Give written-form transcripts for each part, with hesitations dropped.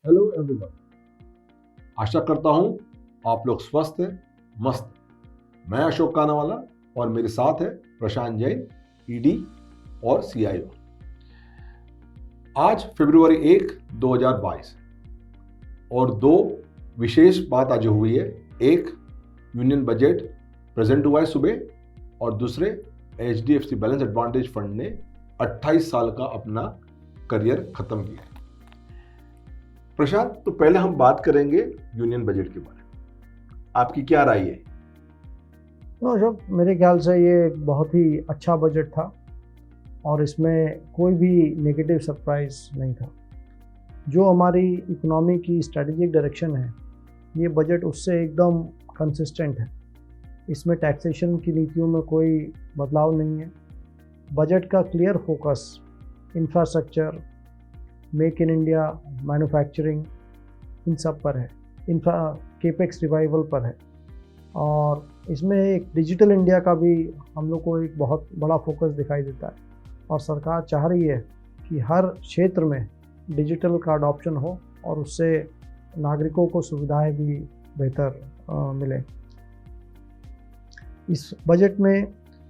Hello everyone. आशा करता हूं आप लोग स्वस्थ हैं, मस्त हैं। मैं अशोक कानावाला और मेरे साथ है प्रशांत जैन, ईडी और सीआईओ। आज फरवरी 1, 2022 और दो विशेष बात आज हुई है। एक, यूनियन बजट प्रेजेंट हुआ है सुबह और दूसरे, एचडीएफसी बैलेंस एडवांटेज फंड ने 28 साल का अपना करियर खत्म किया है। प्रशांत, तो पहले हम बात करेंगे यूनियन बजट के बारे में। आपकी क्या राय है? तो अशोक, मेरे ख्याल से ये एक बहुत ही अच्छा बजट था और इसमें कोई भी नेगेटिव सरप्राइज नहीं था। जो हमारी इकोनॉमी की स्ट्रेटेजिक डायरेक्शन है, ये बजट उससे एकदम कंसिस्टेंट है। इसमें टैक्सेशन की नीतियों में कोई बदलाव नहीं है। बजट का clear focus infrastructure, make in India, manufacturing, इन सब पर है। इंफ्रा केपेक्स रिवाइवल पर है और इसमें एक डिजिटल इंडिया का भी हम लोग को एक बहुत बड़ा फोकस दिखाई देता है। और सरकार चाह रही है कि हर क्षेत्र में डिजिटल का अडॉप्शन हो और उससे नागरिकों को सुविधाएं भी बेहतर मिले। इस बजट में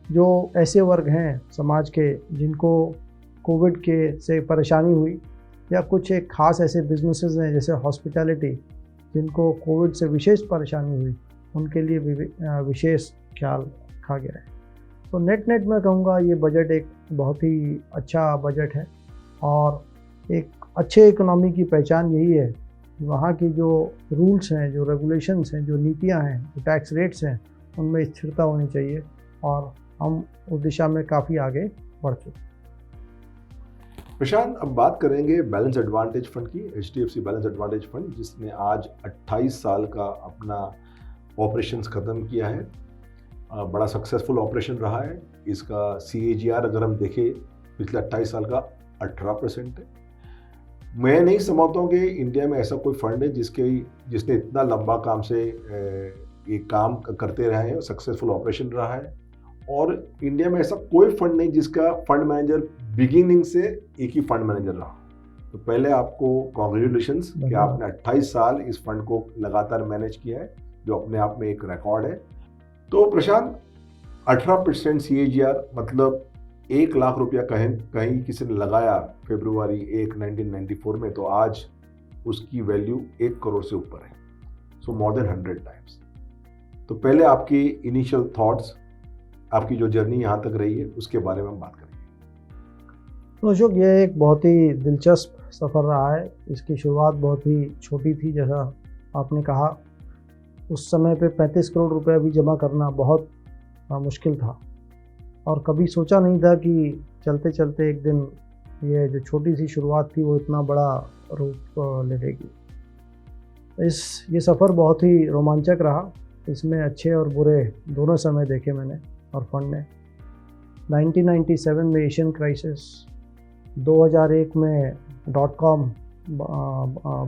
जो ऐसे वर्ग हैं समाज के जिनको कोविड के से परेशानी हुई, या कुछ एक ख़ास ऐसे बिजनेसेस हैं जैसे हॉस्पिटैलिटी जिनको कोविड से विशेष परेशानी हुई, उनके लिए भी विशेष ख्याल रखा गया है। तो नेट मैं कहूँगा ये बजट एक बहुत ही अच्छा बजट है और एक अच्छे इकोनॉमी की पहचान यही है कि वहाँ की जो रूल्स हैं, जो रेगुलेशंस हैं, जो नीतियाँ हैं, जो टैक्स रेट्स हैं, उनमें स्थिरता होनी चाहिए और हम उस दिशा में काफ़ी आगे बढ़ चुके। प्रशांत, अब बात करेंगे बैलेंस एडवांटेज फंड की। एचडीएफसी बैलेंस एडवांटेज फंड जिसने आज 28 साल का अपना ऑपरेशंस ख़त्म किया है। बड़ा सक्सेसफुल ऑपरेशन रहा है। इसका CAGR अगर हम देखें पिछले 28 साल का 18% है। मैं नहीं समझता हूँ कि इंडिया में ऐसा कोई फंड है जिसने इतना लंबा काम से ये काम करते रहे हैं, सक्सेसफुल ऑपरेशन रहा है। और इंडिया में ऐसा कोई फंड नहीं जिसका फंड मैनेजर बिगिनिंग से एक ही फंड मैनेजर रहा। तो पहले आपको कॉन्ग्रेचुलेशंस कि आपने 28 साल इस फंड को लगातार मैनेज किया है, जो अपने आप में एक रिकॉर्ड है। तो प्रशांत, 18% CAGR मतलब 1 लाख रुपया कहीं किसी ने लगाया फरवरी 1, 1994 में, तो आज उसकी वैल्यू 1 करोड़ से ऊपर है। सो मोर देन 100 टाइम्स। तो पहले आपकी इनिशियल थॉट्स, आपकी जो जर्नी यहाँ तक रही है, उसके बारे में हम बात करेंगे। तो अशोक, ये एक बहुत ही दिलचस्प सफ़र रहा है। इसकी शुरुआत बहुत ही छोटी थी, जैसा आपने कहा। उस समय पे 35 करोड़ रुपए भी जमा करना बहुत मुश्किल था और कभी सोचा नहीं था कि चलते चलते एक दिन ये जो छोटी सी शुरुआत थी वो इतना बड़ा रूप ले लेगी। ये सफ़र बहुत ही रोमांचक रहा। इसमें अच्छे और बुरे दोनों समय देखे मैंने और फंड ने। 1997 में एशियन क्राइसिस, 2001 में .com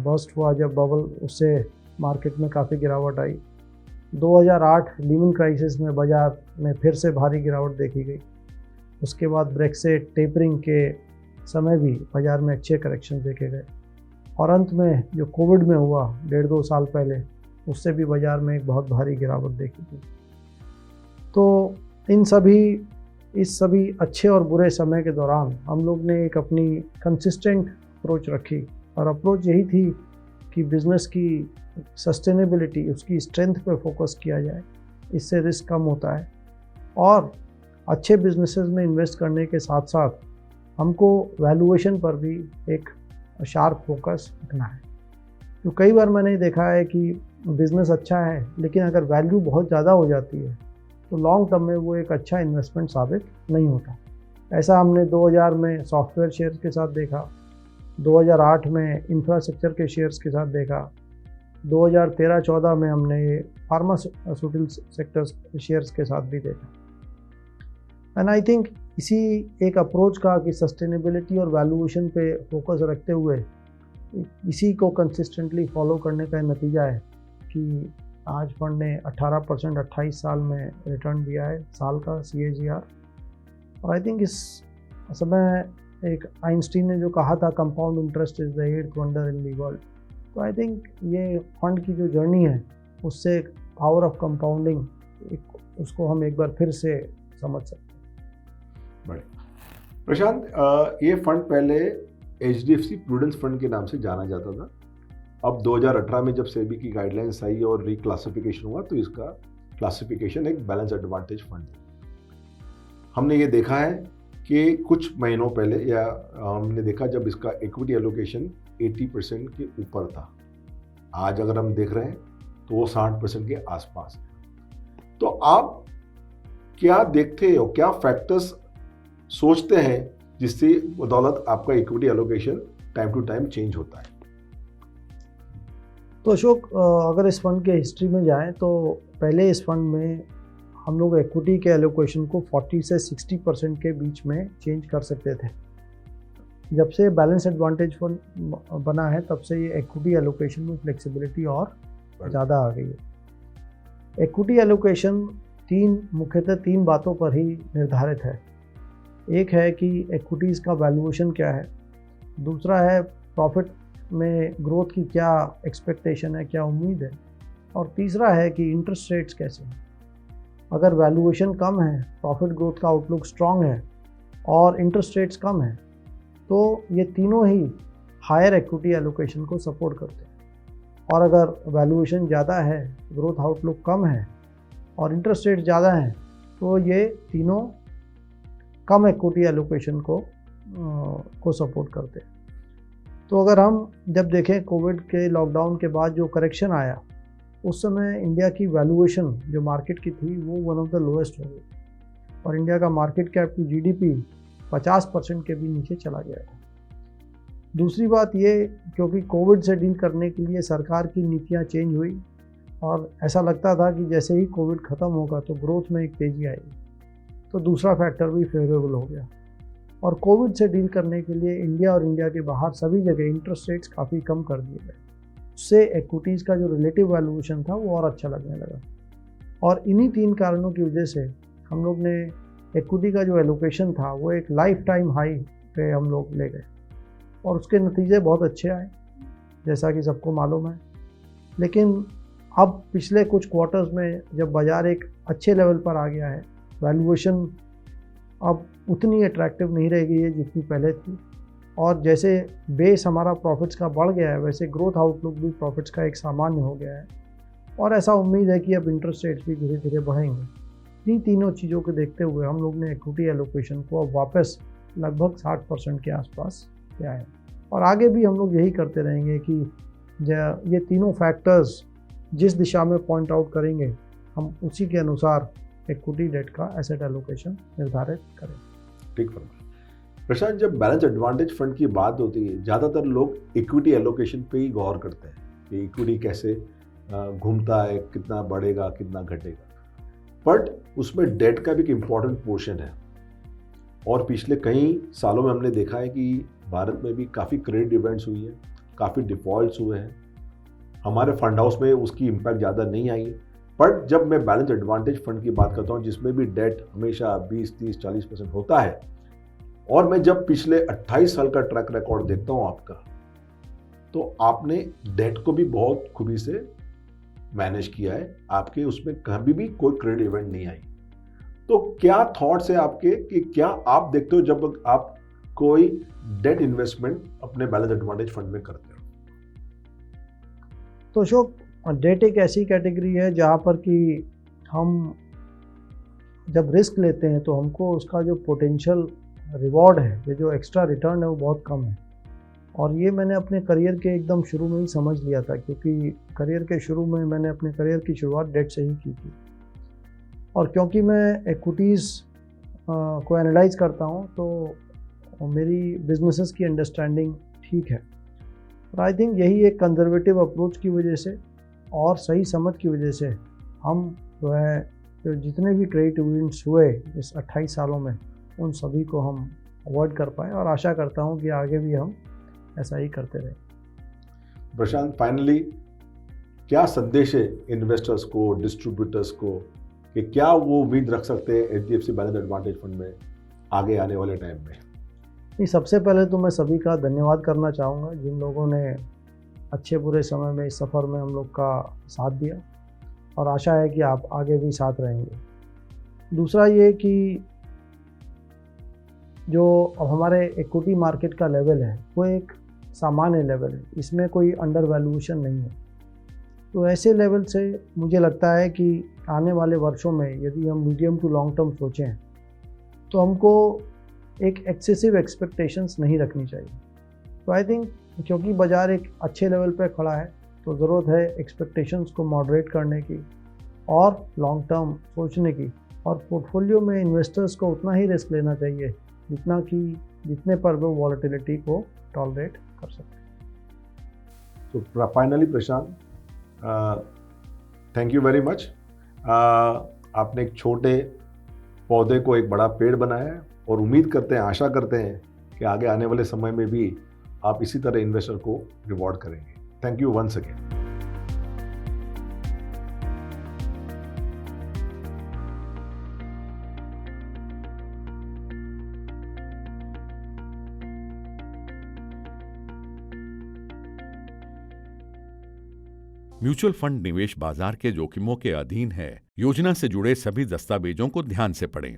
बस्ट हुआ जब बबल, उससे मार्केट में काफ़ी गिरावट आई। 2008 लीमन क्राइसिस में बाज़ार में फिर से भारी गिरावट देखी गई। उसके बाद ब्रेक्सिट, टेपरिंग के समय भी बाज़ार में अच्छे करेक्शन देखे गए और अंत में जो कोविड में हुआ 1.5-2 साल पहले, उससे भी बाज़ार में एक बहुत भारी गिरावट देखी गई। तो इस सभी अच्छे और बुरे समय के दौरान हम लोग ने एक अपनी कंसिस्टेंट अप्रोच रखी और अप्रोच यही थी कि बिज़नेस की सस्टेनेबिलिटी, उसकी स्ट्रेंथ पे फोकस किया जाए। इससे रिस्क कम होता है और अच्छे बिजनेसेस में इन्वेस्ट करने के साथ साथ हमको वैल्यूएशन पर भी एक शार्प फोकस रखना है। तो कई बार मैंने देखा है कि बिज़नेस अच्छा है, लेकिन अगर वैल्यू बहुत ज़्यादा हो जाती है तो लॉन्ग टर्म में वो एक अच्छा इन्वेस्टमेंट साबित नहीं होता। ऐसा हमने 2000 में सॉफ्टवेयर शेयर्स के साथ देखा, 2008 में इंफ्रास्ट्रक्चर के शेयर्स के साथ देखा, 2013-14 में हमने ये फार्मास्यूटिकल सेक्टर्स शेयर्स के साथ भी देखा। एंड आई थिंक इसी एक अप्रोच का कि सस्टेनेबिलिटी और वैल्यूएशन पे फोकस रखते हुए इसी को कंसिस्टेंटली फॉलो करने का नतीजा है कि आज फंड ने 18% 28 साल में रिटर्न दिया है साल का CAGR। और आई थिंक इस समय एक आइंस्टीन ने जो कहा था, compound interest is the 8th wonder in the world, तो आई थिंक ये फंड की जो जर्नी है उससे पावर ऑफ कंपाउंडिंग उसको हम एक बार फिर से समझ सकते हैं। बड़े प्रशांत, ये फंड पहले HDFC प्रूडेंस फंड के नाम से जाना जाता था। अब 2018 में जब सेबी की गाइडलाइंस आई और रिक्लासिफिकेशन हुआ तो इसका क्लासिफिकेशन एक बैलेंस एडवांटेज फंड है। हमने ये देखा है कि कुछ महीनों पहले या हमने देखा जब इसका इक्विटी एलोकेशन 80% के ऊपर था। आज अगर हम देख रहे हैं तो वो 60% के आसपास है। तो आप क्या देखते हो, क्या फैक्टर्स सोचते हैं जिससे बदौलत आपका equity allocation time to time change होता है? तो अशोक, अगर इस फंड के हिस्ट्री में जाएं तो पहले इस फंड में हम लोग इक्विटी के एलोकेशन को 40 से 60% के बीच में चेंज कर सकते थे। जब से बैलेंस एडवांटेज फंड बना है तब से ये इक्विटी एलोकेशन में फ्लेक्सिबिलिटी और ज़्यादा आ गई है। इक्विटी एलोकेशन मुख्यतः तीन बातों पर ही निर्धारित है। एक है कि इक्विटीज़ का वैल्यूएशन क्या है, दूसरा है प्रॉफिट में ग्रोथ की क्या एक्सपेक्टेशन है, क्या उम्मीद है, और तीसरा है कि इंटरेस्ट रेट्स कैसे हैं। अगर वैल्यूएशन कम है, प्रॉफिट ग्रोथ का आउटलुक स्ट्रॉन्ग है और इंटरेस्ट रेट्स कम है तो ये तीनों ही हायर इक्विटी एलोकेशन को सपोर्ट करते हैं। और अगर वैल्यूएशन ज़्यादा है, ग्रोथ आउटलुक कम है और इंटरेस्ट रेट ज़्यादा हैं तो ये तीनों कम इक्विटी एलोकेशन को सपोर्ट करते हैं। तो अगर हम जब देखें कोविड के लॉकडाउन के बाद जो करेक्शन आया उस समय इंडिया की वैल्यूएशन जो मार्केट की थी वो वन ऑफ द लोएस्ट हो गई और इंडिया का मार्केट कैप टू GDP 50% के भी नीचे चला गया था। दूसरी बात ये, क्योंकि कोविड से डील करने के लिए सरकार की नीतियाँ चेंज हुई और ऐसा लगता था कि जैसे ही कोविड ख़त्म होगा तो ग्रोथ में एक तेज़ी आएगी, तो दूसरा फैक्टर भी फेवरेबल हो गया। और कोविड से डील करने के लिए इंडिया और इंडिया के बाहर सभी जगह इंटरेस्ट रेट्स काफ़ी कम कर दिए गए। उससे इक्विटीज़ का जो रिलेटिव वैल्यूएशन था वो और अच्छा लगने लगा। और इन्हीं तीन कारणों की वजह से हम लोग ने इक्विटी का जो एलोकेशन था वो एक लाइफ टाइम हाई पे हम लोग ले गए और उसके नतीजे बहुत अच्छे आए जैसा कि सबको मालूम है। लेकिन अब पिछले कुछ क्वार्टर्स में जब बाज़ार एक अच्छे लेवल पर आ गया है, वैल्यूएशन अब उतनी अट्रैक्टिव नहीं रह गई है जितनी पहले थी और जैसे बेस हमारा प्रॉफिट्स का बढ़ गया है वैसे ग्रोथ आउटलुक भी प्रॉफिट्स का एक सामान्य हो गया है और ऐसा उम्मीद है कि अब इंटरेस्ट रेट्स भी धीरे धीरे बढ़ेंगे। इन तीनों चीज़ों को देखते हुए हम लोग ने इक्विटी एलोकेशन को अब वापस लगभग 60% के आसपास ले आए और आगे भी हम लोग यही करते रहेंगे कि ये तीनों फैक्टर्स जिस दिशा में पॉइंट आउट करेंगे हम उसी के अनुसार इक्विटी डेट का एसेट एलोकेशन निर्धारित करें। ठीक है प्रशांत, जब बैलेंस एडवांटेज फंड की बात होती है ज़्यादातर लोग इक्विटी एलोकेशन पे ही गौर करते हैं कि इक्विटी कैसे घूमता है, कितना बढ़ेगा कितना घटेगा, बट उसमें डेट का भी एक इम्पॉर्टेंट पोर्शन है। और पिछले कई सालों में हमने देखा है कि भारत में भी काफ़ी क्रेडिट इवेंट्स हुई है, काफ़ी डिफ़ॉल्ट्स हुए हैं। हमारे फंड हाउस में उसकी इम्पैक्ट ज़्यादा नहीं आई, बट जब मैं बैलेंस एडवांटेज फंड की बात करता हूँ जिसमें भी डेट हमेशा 20, 30, 40% होता है और मैं जब पिछले 28 साल का ट्रैक रिकॉर्ड देखता हूँ आपका, तो आपने डेट को भी बहुत खूबी से मैनेज किया है। आपके उसमें कभी भी कोई क्रेडिट इवेंट नहीं आई। तो क्या थॉट्स है आपके कि क्या आप देखते हो जब आप कोई डेट इन्वेस्टमेंट अपने बैलेंस एडवांटेज फंड में करते हो? तो अशोक, डेट एक ऐसी कैटेगरी है जहाँ पर कि हम जब रिस्क लेते हैं तो हमको उसका जो पोटेंशियल रिवॉर्ड है, ये जो एक्स्ट्रा रिटर्न है वो बहुत कम है। और ये मैंने अपने करियर के एकदम शुरू में ही समझ लिया था, क्योंकि करियर के शुरू में मैंने अपने करियर की शुरुआत डेट से ही की थी। और क्योंकि मैं इक्विटीज़ को एनालाइज करता हूँ तो मेरी बिजनेसेस की अंडरस्टैंडिंग ठीक है। और आई थिंक यही एक कंजर्वेटिव अप्रोच की वजह से और सही समझ की वजह से हम जो है जो जितने भी क्रेडिट इवेंट्स हुए इस 28 सालों में उन सभी को हम अवॉइड कर पाए और आशा करता हूँ कि आगे भी हम ऐसा ही करते रहें। प्रशांत, फाइनली क्या संदेश है इन्वेस्टर्स को, डिस्ट्रीब्यूटर्स को कि क्या वो उम्मीद रख सकते हैं HDFC बैलेंस एडवांटेज फंड में आगे आने वाले टाइम में? सबसे पहले तो मैं सभी का धन्यवाद करना चाहूँगा जिन लोगों ने अच्छे बुरे समय में इस सफ़र में हम लोग का साथ दिया और आशा है कि आप आगे भी साथ रहेंगे। दूसरा ये कि जो अब हमारे इक्विटी मार्केट का लेवल है वो एक सामान्य लेवल है, इसमें कोई अंडर वैल्यूएशन नहीं है। तो ऐसे लेवल से मुझे लगता है कि आने वाले वर्षों में यदि हम मीडियम टू लॉन्ग टर्म सोचें तो हमको एक एक्सेसिव एक्सपेक्टेशंस नहीं रखनी चाहिए। तो आई थिंक क्योंकि बाज़ार एक अच्छे लेवल पे खड़ा है तो ज़रूरत है एक्सपेक्टेशंस को मॉडरेट करने की और लॉन्ग टर्म सोचने की, और पोर्टफोलियो में इन्वेस्टर्स को उतना ही रिस्क लेना चाहिए जितने पर वो वॉलेटिलिटी को टॉलरेट कर सकते हैं। तो finally Prashant, thank you very much. आपने एक छोटे पौधे को एक बड़ा पेड़ बनाया है और उम्मीद करते हैं, आशा करते हैं कि आगे आने वाले समय में भी आप इसी तरह इन्वेस्टर को रिवॉर्ड करेंगे। Thank you once again. Mutual fund निवेश बाजार के जोखिमों के अधीन है। योजना से जुड़े सभी दस्तावेजों को ध्यान से पढ़ें।